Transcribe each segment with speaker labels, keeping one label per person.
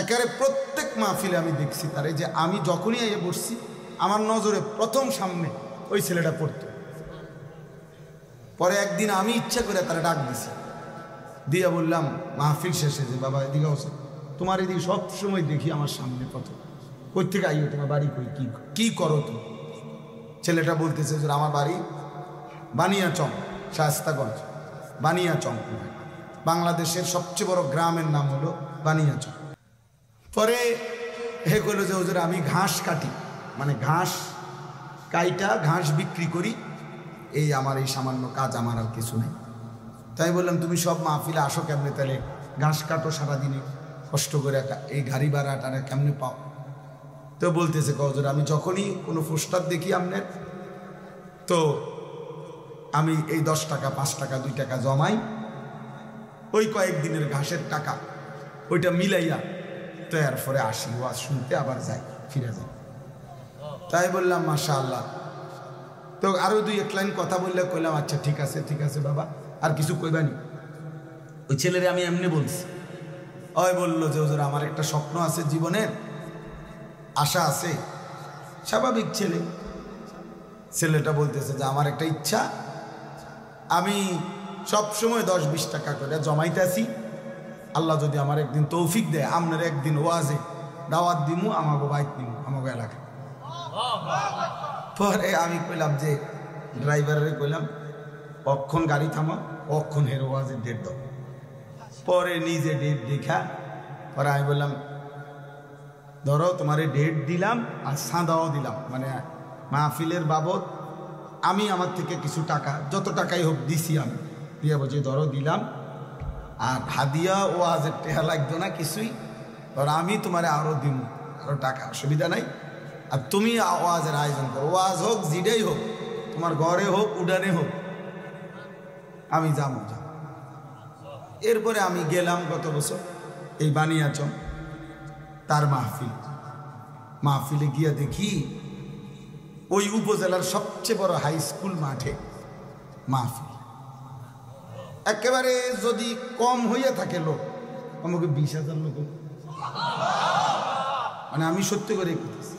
Speaker 1: একেবারে প্রত্যেক মাহফিলে আমি দেখছি তারে, যে আমি যখনই এসে বসছি আমার নজরে প্রথম সামনে ওই ছেলেটা পড়তো। পরে একদিন আমি ইচ্ছা করে তারা ডাক দিছি, দিয়া বললাম মাহফিল শেষে যে বাবা এদিকে আসো, তোমার এদিকে সবসময় দেখি আমার সামনে কত, কই থেকে আইও, তোমার বাড়ি কই, কি করো তুমি? ছেলেটা বলতেছে যে আমার বাড়ি বানিয়াচং, শায়েস্তাগঞ্জ, বানিয়াচং, বাংলাদেশের সবচেয়ে বড় গ্রামের নাম হলো বানিয়াচং। পরে হে কইল যে হুজুর আমি ঘাস কাটি, মানে ঘাস কাইটা ঘাস বিক্রি করি, এই আমার এই সামান্য কাজ, আমার আর কিছু নেই। তাই বললাম তুমি সব মাহফিলে আসো কেমনে, তাহলে ঘাস কাটো সারাদিনে কষ্ট করে, এই গাড়ি ভাড়াটা কেমনে পাও? তো বলতেছে হুজুর আমি যখনই কোনো পোস্টার দেখি আপনার, তো আমি এই 10 টাকা 5 টাকা 2 টাকা জমাই, ওই কয়েকদিনের ঘাসের টাকা ওইটা মিলাইয়া তো এরপরে আসি ওয়াজ শুনতে, আবার যাই, ফিরে যাই। তাই বললাম মাশাআল্লাহ। তো আরো 2-1 লাইন কথা বললে কইলাম আচ্ছা ঠিক আছে বাবা, আর কিছু কইবানি? ওই ছেলেরে আমি এমনি বলছি, ওই বললো যে হুজুর আমার একটা স্বপ্ন আছে, জীবনের আশা আছে। স্বাভাবিক ছেলেটা বলতেছে যে আমার একটা ইচ্ছা, আমি সব সময় 10-20 টাকা করে জমাইতেছি, আল্লাহ যদি আমার একদিন তৌফিক দেয়, আপনার একদিন ওয়াজে দাওয়াত দিমু, আমাকে বাইক নিমু, আমাকে এলাকায়। পরে আমি কইলাম যে ড্রাইভারে কইলাম অক্ষণ গাড়ি থামা, অক্ষণ হের ওয়াজের ডেট দাও। পরে নিজে ডেট দেখা, পরে আমি বললাম ধরো তোমার ডেট দিলাম আর সাঁদাও দিলাম, মানে মাহফিলের বাবদ আমি আমার থেকে কিছু টাকা, যত টাকাই হোক দিছি আমি, দিয়ে বলছি ধরো দিলাম, আর হাদিয়া ওয়াজের টেহা লাগতো না কিছুই, ধরো আমি তোমার আরো দিন, আরো টাকা, অসুবিধা নাই, আর তুমি ওয়াজের আয়োজন করো, ওয়াজ হোক জিডাই হোক, তোমার ঘরে হোক উডানে হোক, আমি যাবো। এরপরে আমি গেলাম গত বছর এই বানিয়াচং তার মাহফিলে গিয়া দেখি ওই উপজেলার সবচেয়ে বড় হাই স্কুল মাঠে মাহফিল, একেবারে যদি কম হইয়া থাকে লোক আমাকে 20,000 লোক, মানে আমি সত্যি করে বলতেছি,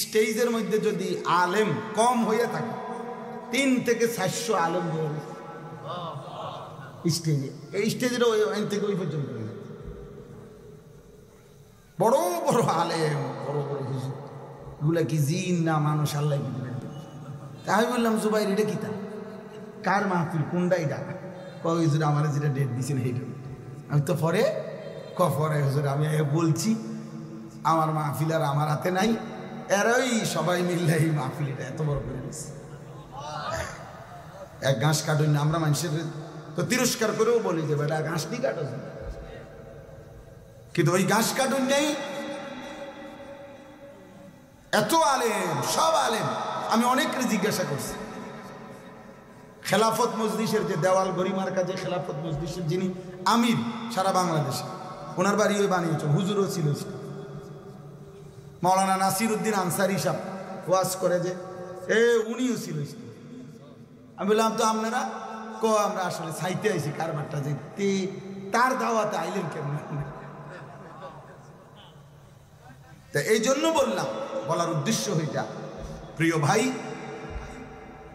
Speaker 1: স্টেজের মধ্যে যদি আলেম কম হইয়া থাকে 3 থেকে 400 আলেম স্টেজে, এই স্টেজের ওই থেকে ওই পর্যন্ত বড় বড় আলেম, বড় বড় হুজুর, এগুলা কি জিন না মানুষ? আল্লাহ। তাই বললাম জুবাইর এটা কি, তা কার মাহফিল, কোনটা এটা? কয় হুজুর আমার যেটা ডেট দিয়েছেন সেইটা। আমি তো পরে হুজুর আমি বলছি আমার মাহফিল আর আমার হাতে নাই, এরাই সবাই মিললে এই মাহফিল এটা এত বড় করে দিচ্ছে। এক ঘাস কাটুন না, আমরা মানুষের তো তিরস্কার করেও বলি যে বেটা ঘাসটি কাটো, কিন্তু ওই ঘাস কাটুন নেই, এত আলেম, সব আলেম। আমি অনেককে জিজ্ঞাসা করছি, খেলাফত মজলিসের যে দেওয়াল গরিমার কাছে খেলাফত মজলিসের যিনি আমির সারা বাংলাদেশে, ওনার বাড়ি ওই বানিয়েছেন, হুজুরও ছিল, মাওলানা নাসির উদ্দিন আনসারি সাহেব ওয়াজ করে যে উনিও ছিল। আমি বললাম তো আপনারা আমরা আসলে চাইতে আইছি কারবারটা, যে তার দাওয়াতে আইলেন কেমন? তা এই জন্য বলার উদ্দেশ্য হইটা, প্রিয় ভাই,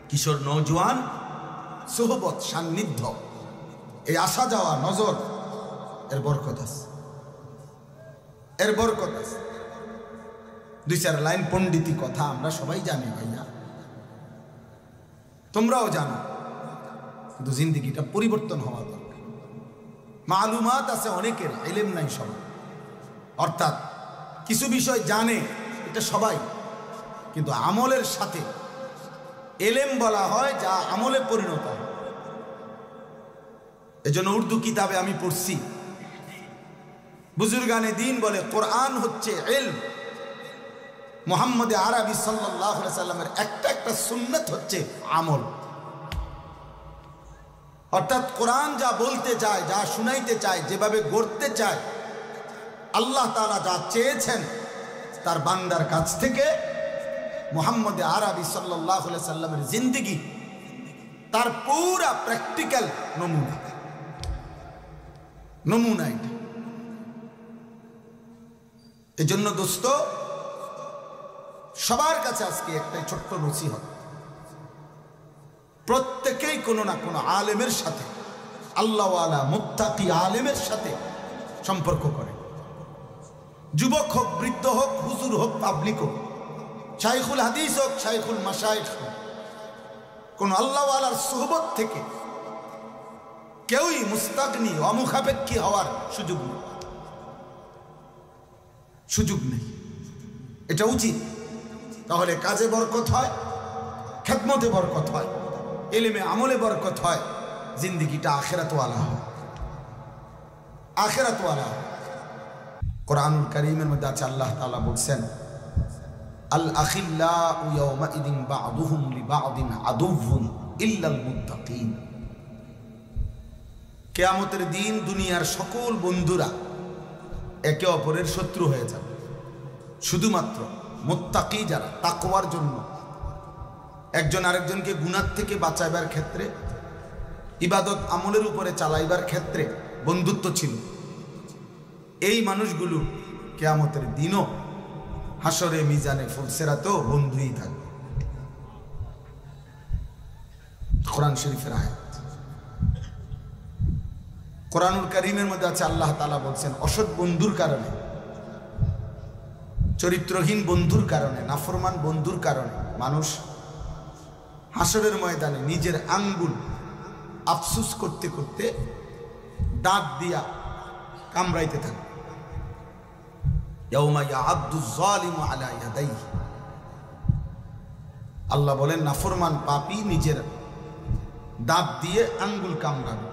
Speaker 1: কিশোর নওজোয়ান সোহবত সান্নিধ্য, এই আসা যাওয়া নজর, এর বরকত আছে, এর বরকত আছে। 2-4 লাইন পণ্ডিতি কথা আমরা সবাই জানি ভাইয়া, তোমরাও জানো, কিন্তু জিন্দেগিটা পরিবর্তন হওয়া দরকার। মালুমাত আছে অনেকের, ইলম নাই সবার, অর্থাৎ কিছু বিষয় জানে এটা সবাই, কিন্তু আমলের সাথে এলেম বলা হয় যা আমলে পরিণত হয়। এজন্য উর্দু কিতাবে আমি পড়ছি, বুজুর্গানে দ্বীন বলে কোরআন হচ্ছে ইলম, মুহাম্মদ আরবি সাল্লাল্লাহু আলাইহি সাল্লামের একটা সুন্নাত হচ্ছে আমল। অর্থাৎ কোরআন যা বলতে চায়, যা শুনাইতে চায়, যেভাবে গড়তে চায়, আল্লাহ তাআলা যা চেয়েছেন তার বান্দার কাছ থেকে, মুহাম্মদ আরবি সাল্লাল্লাহু আলাইহি সাল্লামের জিন্দেগি তার পুরা প্র্যাকটিক্যাল নমুনা। এটা এজন্য দোস্ত, সবার কাছে আজকে একটাই ছোট্ট নসিহত, প্রত্যেকেই কোনো না কোনো আলেমের সাথে, আল্লাহওয়ালা মুত্তাকি আলেমের সাথে সম্পর্ক করে। যুবক হোক, বৃদ্ধ হোক, হুজুর হোক, পাবলিক হোক, শাইখুল হাদিস হোক, শাইখুল মাশায়েখ হোক, কোন আল্লাহওয়ালার সুহবত থেকে কেউই মুস্তাগনি, অমুখাপেক্ষী হওয়ার সুযোগ নেই। এটা উচিত। তাহলে কাজে বরকত হয়, খেদমতে বরকত হয়, ইলমে আমলে বরকত হয়, জিন্দেগিটা আখিরাতওয়ালা হয়, আখিরাতওয়ালা হয়। কোরআনুল কারীমের মধ্যে আছে, আল্লাহ তাআলা বলছেন, আল আখিল্লাউ ইয়াওমাইদিন বা'দুহুম লিবা'দিন আদুউন ইল্লাল মুত্তাকিন। কিয়ামতের দিন দুনিয়ার সকল বন্ধুরা একে অপরের শত্রু হয়ে যাবে, শুধুমাত্র মুত্তাকি যারা, তাকওয়ার জন্য একজন আরেকজনকে গুনাহ থেকে বাঁচাইবার ক্ষেত্রে, ইবাদত আমলের উপরে চালাইবার ক্ষেত্রে বন্ধুত্ব ছিল, এই মানুষগুলো কিয়ামতের দিনও হাসরে, মিজানে, ফুলসিরাতেও বন্ধুই থাকবে। কোরআন শরীফের আয়াত। কোরআনুল কারীমের মধ্যে আছে, আল্লাহ তাআলা বলছেন, অসৎ বন্ধুর কারণে, চরিত্রহীন বন্ধুর কারণে, নাফরমান বন্ধুর কারণে মানুষ হাসরের ময়দানে নিজের আঙ্গুল আফসুস করতে করতে দাঁত দিয়া কামড়াইতে থাকে। ইয়াউমা ইয়া'আদ্দু যালিমু আলা ইয়াদাইহি। আল্লাহ বলেন, নাফরমান পাপী নিজের দাঁত দিয়ে আঙ্গুল কামড়াবে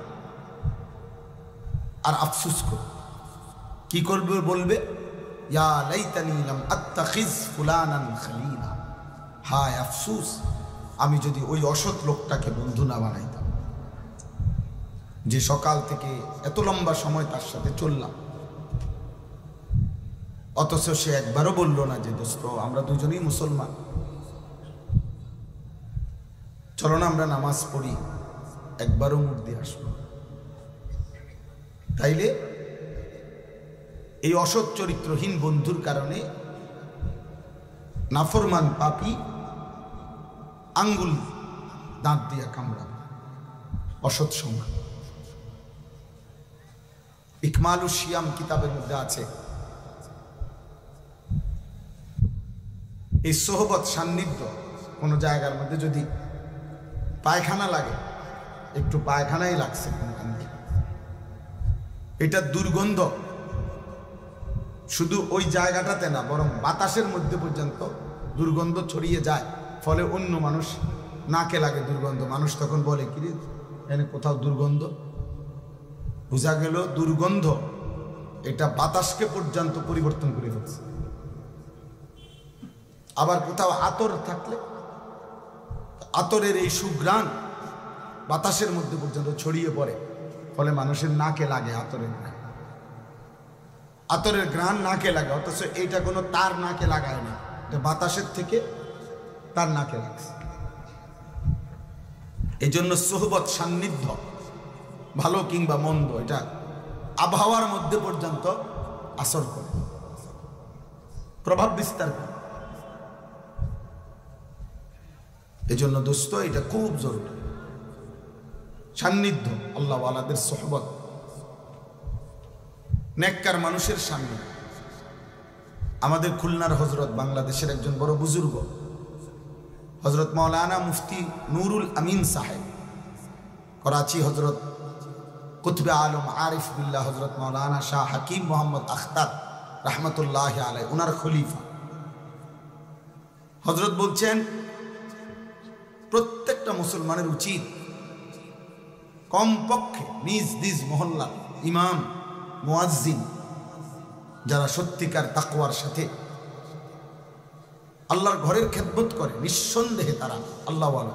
Speaker 1: আর আফসুস করবে। কি করবে? বলবে, ইয়া লাইতানি লাম আত্তাখিজ ফুলানান খলিলা। হায় আফসুস, আমি যদি ওই অসৎ লোকটাকে বন্ধু না বানাইতাম, যে সকাল থেকে এত লম্বা সময় তার সাথে চললাম, অথচ সে একবারও বলল না যে দোস্ত আমরা দুজনেই মুসলমান, চলো না আমরা নামাজ পড়ি, একবারও মুখ দিয়ে আসবো। তাইলে এই অসৎ চরিত্রহীন বন্ধুর কারণে নাফরমান পাপী আঙ্গুল দাঁত দিয়া কামড়াবে। অসৎ সংখ্যা। ইকমালুস সিয়াম কিতাবের মধ্যে আছে, এই সোহবত, সান্নিধ্য, কোনো জায়গার মধ্যে যদি পায়খানা লাগে, একটু পায়খানাই লাগছে কোনখান থেকে, এটা দুর্গন্ধ শুধু ওই জায়গাটাতে না, বরং বাতাসের মধ্যে পর্যন্ত দুর্গন্ধ ছড়িয়ে যায়, ফলে অন্য মানুষ নাকে লাগে দুর্গন্ধ। মানুষ তখন বলে, কিরে এখানে কোথাও দুর্গন্ধ। বোঝা গেল দুর্গন্ধ এটা বাতাসকে পর্যন্ত পরিবর্তন করে ফেলছে। আবার কোথাও আতর থাকলে আতরের এই সুঘ্রাণ বাতাসের মধ্যে পর্যন্ত ছড়িয়ে পড়ে, ফলে মানুষের নাকে লাগে আতরের ঘ্রাণ। আতরের ঘ্রাণ নাকে লাগে, অথচ এইটা কোনো তার নাকে লাগায় না, এটা বাতাসের থেকে তার নাকে লাগছে। এই জন্য সোহবত, সান্নিধ্য, ভালো কিংবা মন্দ, এটা আবহাওয়ার মধ্যে পর্যন্ত আসর করে, প্রভাব বিস্তার করে। এই জন্য দোস্ত, এটা খুব জরুরি, সান্নিধ্য, আল্লাহ ওয়ালাদের সোহবত, নেককার মানুষের সামনে। আমাদের খুলনার হজরত, বাংলাদেশের একজন বড় বুজুর্গ, হজরত মাওলানা মুফতি নুরুল আমিন সাহেব, করাচি হজরত কুতবে আলম আরিফ বিল্লাহ হজরত মাওলানা শাহ হাকিম মোহাম্মদ আখতার রহমতুল্লাহ আলাইহি, উনার খলিফা। হজরত বলছেন, প্রত্যেকটা মুসলমানের উচিত কমপক্ষে নিজ নিজ মহল্লা ইমাম, মুয়াজ্জিন, যারা সত্যিকার তাকওয়ার সাথে আল্লাহর ঘরের খেদমত করে, নিঃসন্দেহে তারা আল্লাহওয়ালা।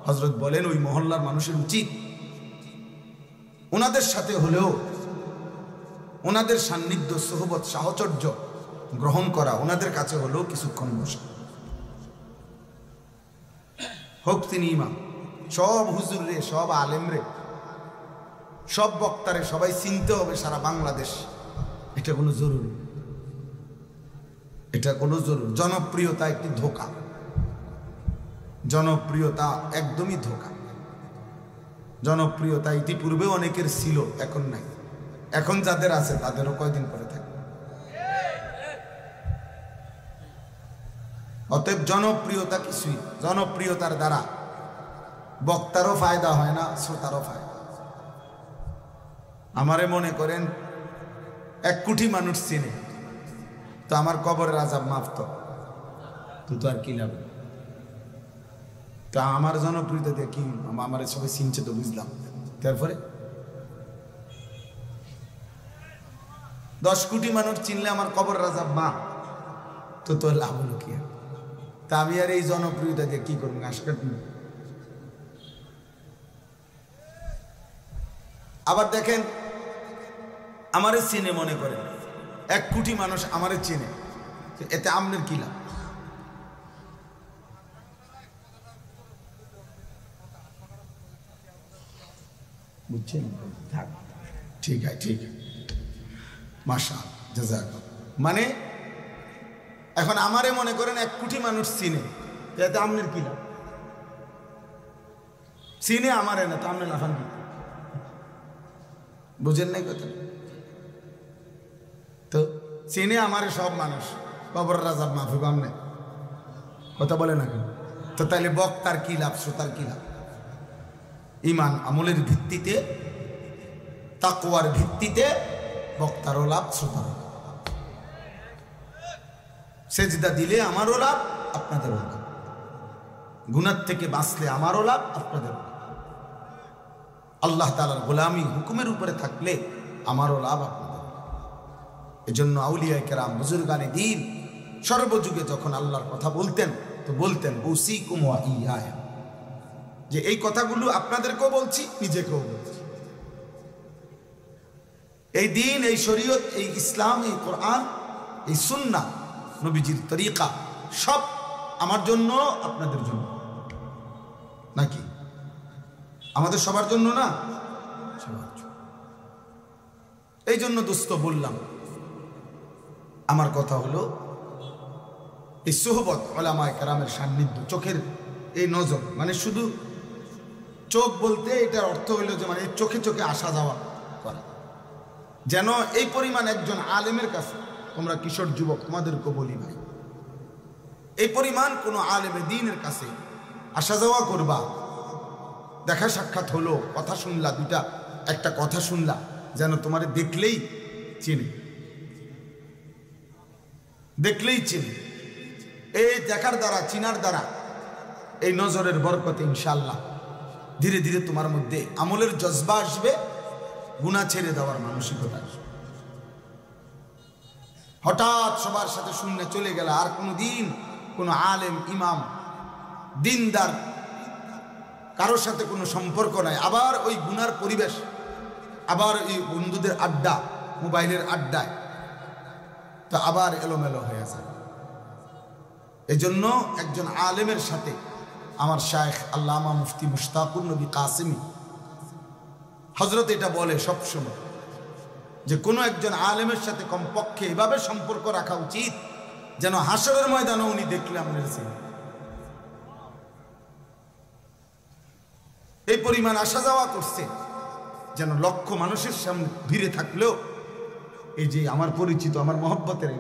Speaker 1: হযরত বলেন, ওই মহল্লার মানুষের উচিত ওনাদের সাথে হলেও ওনাদের সান্নিধ্য, সোহবত, সাহচর্য গ্রহণ করা, ওনাদের কাছে হলেও কিছুক্ষণ বসা। হোক তিনি ইমাম, সব হুজুর রে, সব আলেম রে, সব বক্তারে সবাই চিনতে হবে সারা বাংলাদেশ, এটা কোনো জরুরি। এটা কোনো জনপ্রিয়তা একটি ধোঁকা, জনপ্রিয়তা একদমই ধোঁকা। জনপ্রিয়তা ইতিপূর্বে অনেকের ছিল, এখন নাই। এখন যাদের আছে তাদেরও কয়দিন পরে থাকবে। অতএব জনপ্রিয়তা কিছুই, জনপ্রিয়তার দ্বারা বক্তারও ফায়দা হয় না, শ্রোতারও ফায়দা। আমারে মনে করেন 1 কোটি মানুষ চিনে, তো আমার কবরের আযাব মাফ তো আর কি লাভ? তা আমার জনপ্রিয়তা দিয়ে কি আমার সবাই চিনছে তো বুঝলাম, তারপরে 10 কোটি মানুষ চিনলে আমার কবরের আযাব মাফ, তো লাভ হলো কি? তা আমি আর এই জনপ্রিয়তা দিয়ে কি করবো? ঘাস কাটবো? আবার দেখেন, আমারে চিনে, মনে করেন 1 কোটি মানুষ আমারে চিনে, এতে আমনের কি লাভ? বুঝছেন? থাক, ঠিক আছে, মাশাআল্লাহ, জাযাকাল্লাহ। মানে এখন আমারে মনে করেন 1 কোটি মানুষ চিনে, এতে আমনের কি লাভ? চিনে আমারে না, তো আমনে লাফান কি? বুঝেন নাই কথা? তো চিনে আমারে সব মানুষ, কবরের আযাব মাফ হবে আমনে, কথা বলে না কেন? তো তাইলে বক্তার কি লাভ, শ্রোতার কি লাভ? ঈমান আমলের ভিত্তিতে, তাকওয়ার ভিত্তিতে বক্তারও লাভ, শ্রোতারও লাভ। সেজদা দিলে আমারও লাভ, আপনাদেরও লাভ। গুনাহ থেকে বাঁচলে আমারও লাভ, আপনাদেরও লাভ। আল্লাহ তাআলার গোলামি হুকুমের উপরে থাকলে আমারও লাভ, আপনাদের। এজন্য আউলিয়া কেরাম, বুজুর্গানে দ্বীন সর্বযুগে যখন আল্লাহর কথা বলতেন, তো বলতেন উসিকুম ওয়া ইয়া, যে এই কথাগুলো আপনাদেরকেও বলছি, নিজেকেও বলছি। এই দিন, এই শরীয়ত, এই ইসলাম, এই কোরআন, এই সুন্নাহ, নবীজির তরিকা, সব আমার জন্য, আপনাদের জন্য নাকি? আমাদের সবার জন্য না? সবার জন্য। এই জন্য দোস্ত বললাম, আমার কথা হলো এই সুহবত, উলামায়ে কেরামের সান্নিধ্য, চোখের এই নজর, মানে শুধু চোখ বলতে এটার অর্থ হইল যে মানে চোখে চোখে আসা যাওয়া করা। যেন এই পরিমাণ একজন আলেমের কাছে, তোমরা কিশোর যুবক, তোমাদেরকে বলি ভাই, এই পরিমাণ কোনো আলেমে দ্বীনের কাছে আসা যাওয়া করবা, দেখা সাক্ষাৎ হলো, কথা শুনলা, একটা কথা শুনলা, যেন তোমারে দেখলেই চিনে, দেখলেই চিনে। এই দেখার দ্বারা, চিনার দ্বারা, এই নজরের বরকতে ইনশাআল্লাহ ধীরে ধীরে তোমার মধ্যে আমলের জজবা আসবে, গুনাহ ছেড়ে দেওয়ার মানসিকতা আসবে। হঠাৎ সবার সাথে শূন্য চলে গেলে, আর কোনোদিন কোনো আলেম, ইমাম, দিনদার কারোর সাথে কোনো সম্পর্ক নাই, আবার ওই গুনার পরিবেশ, আবার ওই বন্ধুদের আড্ডা, মোবাইলের আড্ডায়, তা আবার এলোমেলো হয়ে যায়। এজন্য একজন আলেমের সাথে, আমার শায়েখ আল্লামা মুফতি মুশতাকুর নবী কাসেমী হযরত এটা বলে সবসময়, যে কোনো একজন আলেমের সাথে কমপক্ষে এভাবে সম্পর্ক রাখা উচিত যেন হাসরের ময়দানে উনি দেখলে আমাদের চিনে। এই পরিমাণ আসা যাওয়া করছে, যেন লক্ষ মানুষের সামনে ভিড়ে থাকলেও এই যে আমার পরিচিত, আমার মহব্বতের,